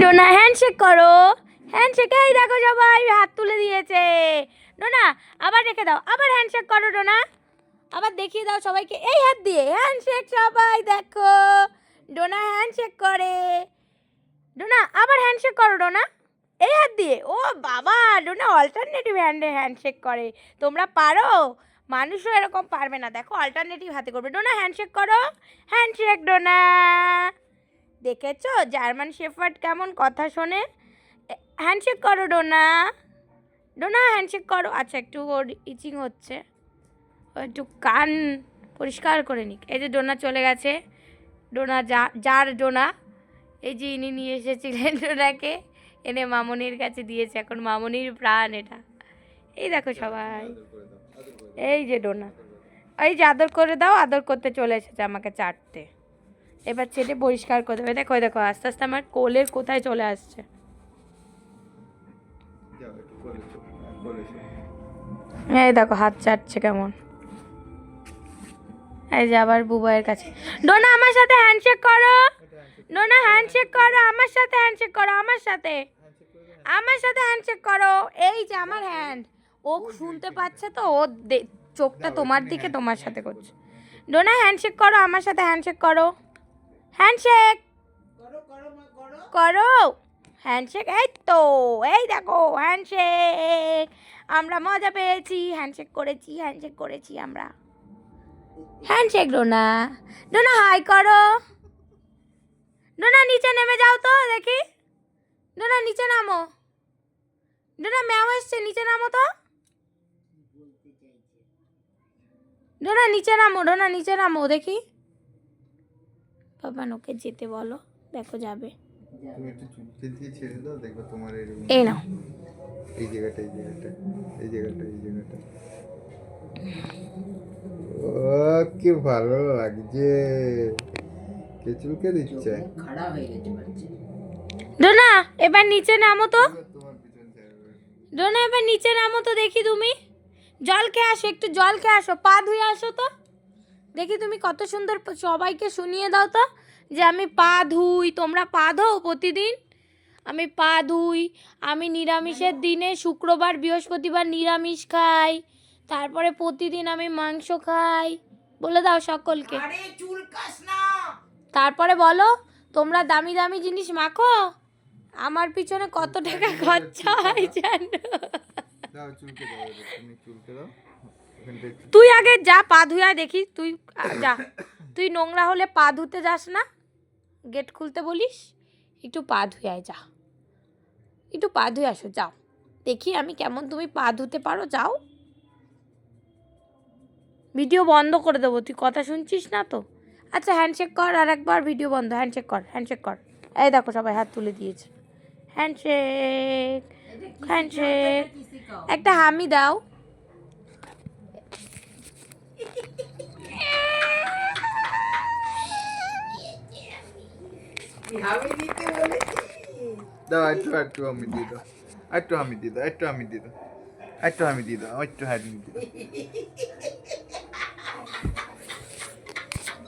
Dona handshake করো। Handshake, এই দেখো সবাই হাত তুলে দিয়েছে। ডোনা আবার রেখে দাও, আবার হ্যান্ডশেক করো ডোনা, আবার দেখিয়ে দাও সবাইকে এই হাত দিয়ে হ্যান্ডশেক। সবাই দেখো ডোনা হ্যান্ডশেক করে। ডোনা আবার হ্যান্ডশেক করো ডোনা, এই হাত দিয়ে। ও বাবা, ডোনা অল্টারনেটিভ হ্যান্ডে হ্যান্ডশেক করে। তোমরা পারো? মানুষও এরকম পারবে না। দেখো অল্টারনেটিভ হাতে করবে। ডোনা হ্যান্ডশেক করো, হ্যান্ডশেক ডোনা। দেখেছো জার্মান শেফার্ড কেমন কথা শোনে? হ্যান্ডশেক করো ডোনা, ডোনা হ্যান্ডশেক করো। আচ্ছা একটু ওর ইচিং হচ্ছে, ও একটু কান পরিষ্কার করে নিক। এই যে ডোনা চলে গেছে। ডোনা যার ডোনা, এই যে ইনি নিয়ে এসেছিলেন ডোনাকে, এনে মামনির কাছে দিয়েছে। এখন মামনির প্রাণ এটা। এই দেখো সবাই, এই যে ডোনা, এই যে আদর করে দাও। আদর করতে চলে এসেছে আমাকে চাটতে। এবার চেটে পরিষ্কার করে দেবে। দেখো দেখো আস্তে আস্তে আমার কোলের কোথায় চলে আসছে। এই দেখো হাত চাটছে কেমন। এই যে আবার বুবাইয়ের কাছে। ডোনা আমার সাথে হ্যান্ডশেক করো, ডোনা হ্যান্ডশেক করো, আমার সাথে হ্যান্ডশেক করো, আমার সাথে, আমার সাথে হ্যান্ডশেক করো। এই যে আমার হ্যান্ড, ও শুনতে পাচ্ছে তো, ও চোখটা তোমার দিকে, তোমার সাথে করছে। ডোনা হ্যান্ডশেক করো, আমার সাথে হ্যান্ডশেক করো, হ্যান্ডশেক করো, হ্যান্ডশেক। এই তো, এই দেখো হ্যান্ডশেক। আমরা মজা পেয়েছি, হ্যান্ডশেক করেছি, হ্যান্ডশেক করেছি আমরা। হ্যান্ডশেক ডোনা, ডোনা হাই করো। ডোনা নিচে নেমে যাও তো দেখি, ডোনা নিচে নামো। ডোনা ম্যাও এসছে, নিচে নামো তো। ডোনা নিচে নামো, ডোনা নিচে নামো দেখি। বাবা ওকে যেতে বলো, দেখো যাবে। তুমি একটু চুপকে দিয়ে ছেড়ে দাও, দেখো তোমার এই নাও, এই জায়গাটা, এই জায়গাটা, এই জায়গাটা, এই জায়গাটা। ও কি ভালো লাগছে, কে চুলকে দিচ্ছে। ডোনা এবার নিচে নামো তো। তোমার পিছন ছাড়বে। ডোনা এবার নিচে নামো তো দেখি। তুমি জল খেয়ে আসো, একটু জল খেয়ে আসো, পা ধুয়ে আসো তো দেখি। তুমি কত সুন্দর সবাইকে শুনিয়ে দাও তো যে আমি পা ধুই। তোমরা পা ধোও প্রতিদিন? আমি পা ধুই। আমি নিরামিষের দিনে শুক্রবার বৃহস্পতিবার নিরামিষ খাই, তারপরে প্রতিদিন আমি মাংস খাই। বলে দাও সকলকে। তারপরে বলো তোমরা দামি দামি জিনিস মাখো, আমার পিছনে কত টাকা খরচা হয় জানো? দাও চুলকে দাও, তুমি চুলকে দাও। তুই আগে যা পা ধুয়া দেখি। তুই যা, তুই নোংরা হলে পা ধুতে যাস না, গেট খুলতে বলিস। একটু পা ধুয়ে আয়, যা একটু পা ধুয়ে আসো, যাও দেখি আমি কেমন তুমি পা ধুতে পারো। যাও, ভিডিও বন্ধ করে দেবো। তুই কথা শুনছিস না তো? আচ্ছা হ্যান্ডশেক কর, আর একবার ভিডিও বন্ধ। হ্যান্ডশেক কর, হ্যান্ডশেক কর। এই দেখো সবাই হাত তুলে দিয়েছে। Handshake, handshake. একটা হামি দাও। দাও একটু, একটু আমি দিয়ে দাও, একটু আমি দিয়ে দাও, একটু আমি দিয়ে দাও, একটু আমি দিয়ে দাও, একটু হাত দিয়ে দাও।